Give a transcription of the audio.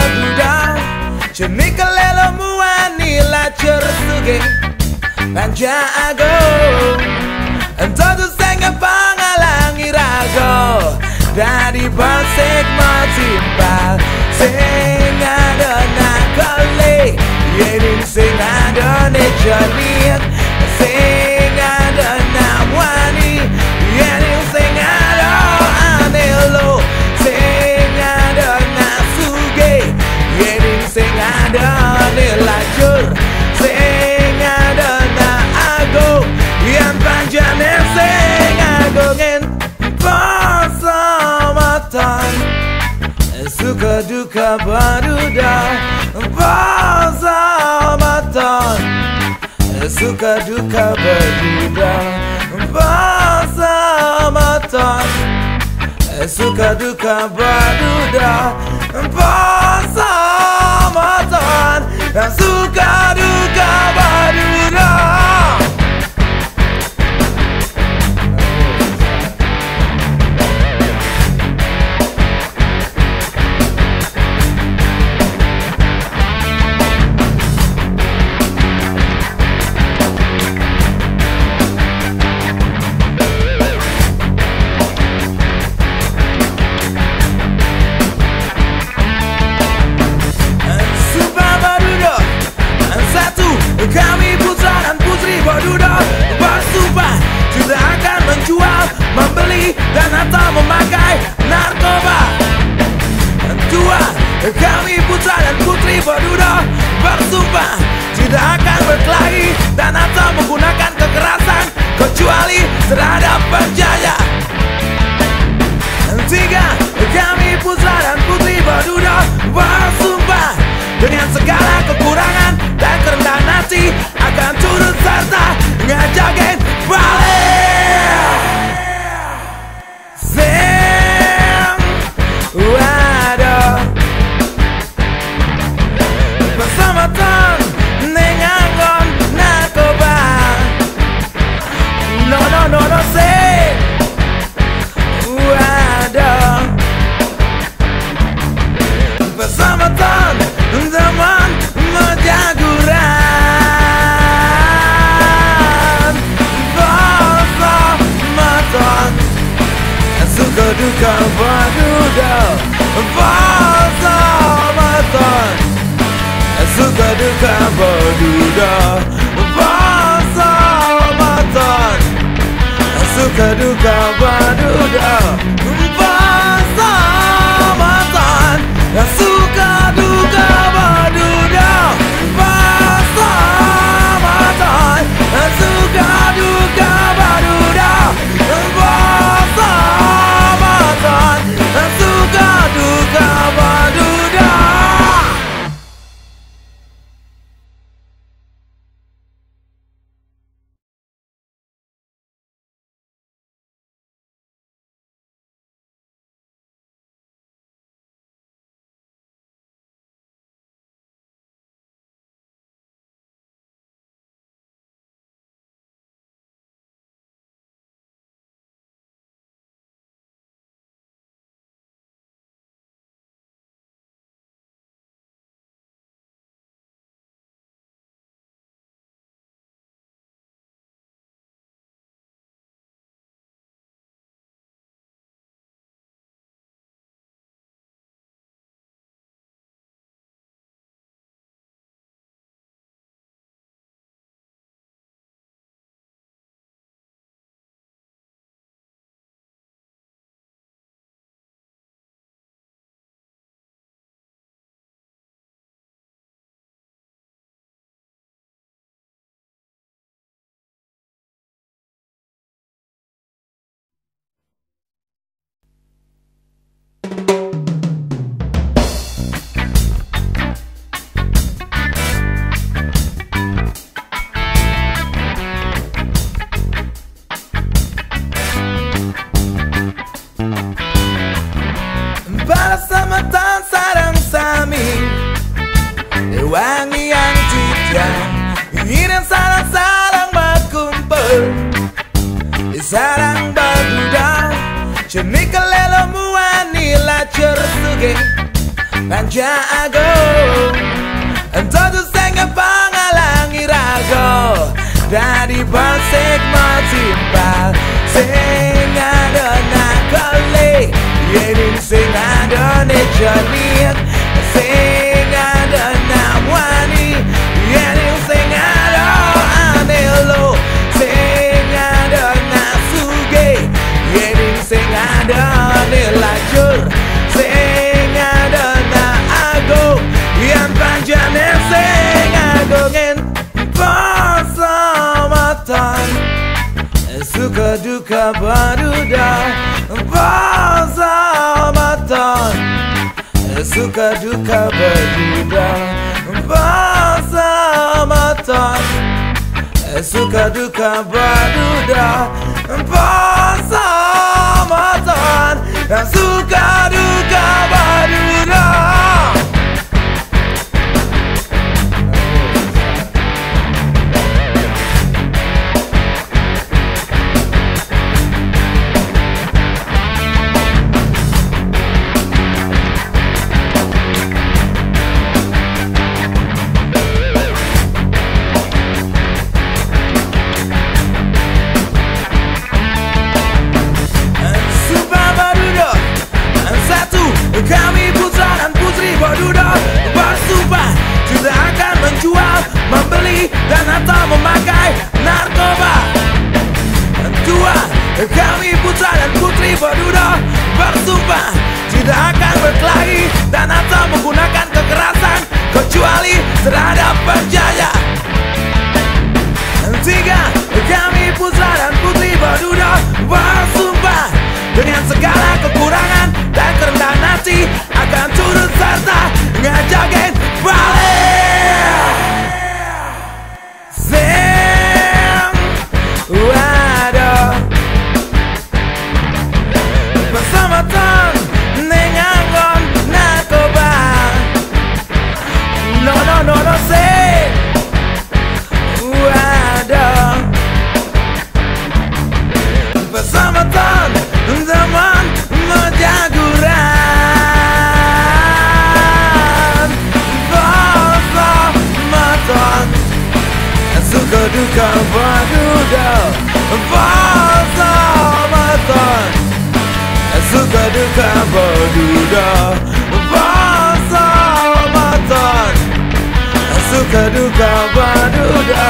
baduda Chemikalelo muani la chersuge Panja ago Entonces senga pangalangi rago Dari basik matimpal Sing ada nakale Yening sing ada nejanit Sing ada namwani Yening sing ada anelo Sing ada nasuge Yening sing ada nilajur Sing ada na ago Yang panjane sing agongin Pasamatan Suka duka baduda Pasamatan Suka duka baduda Pasamatan Suka duka baduda Pasamatan Suka duka baduda Kami putra dan putri baduda bersumpah tidak akan menjual, membeli dan atau memakai narkoba. Dua, kami putra dan putri baduda bersumpah tidak akan berkelahi dan atau menggunakan kekerasan kecuali terhadap penjajah. Tiga, kami putra dan putri baduda bersumpah dengan segala kekurangan dan kerendahan hati akan turut serta ngajagain balik. Sing waduh Pasamatan nengangon narkoba No sing waduh Pasamatan zaman menjaguran Pasamatan Suka duka baduda Pasamatan Suka duka baduda Pasamatan Suka duka baduda Pasamatan Suka duka baduda Pasamatan Suka duka baduda Pasamatan Suka duka baduda. Pasamatan sarang sami wangi yang tidak ingin sarang-sarang berkumpul sarang baduda Chemikalelo muani la chersuge jago tentu sangat penghalangi rago dari basik masimpal sing ada nakale yening sing ada nejanik sing ada nawani yening sing ada anelo sing ada nasuge yening sing ada nelajur sing ada na ago yang panjane sing agongen pasamatan suka duka baruda pasamatan suka duka baruda pasamatan suka duka baruda pasamatan suka duka baruda. Kami putra dan putri Baduda bersumpah tidak akan menjual, membeli dan atau memakai narkoba. Dua, kami putra dan putri Baduda bersumpah tidak akan berkelahi dan atau menggunakan kekerasan kecuali terhadap penjajah. Tiga, kami putra dan putri Baduda bersumpah dengan segala kekurangan dan kerendahan hati akan turut serta ngajakin balik. Sing waduh pasamatan ning anggon narkoba. No sing waduh pasamatan zaman menjaguran pasamatan suka duka baduda pasamatan suka duka baduda pasamatan suka duka baduda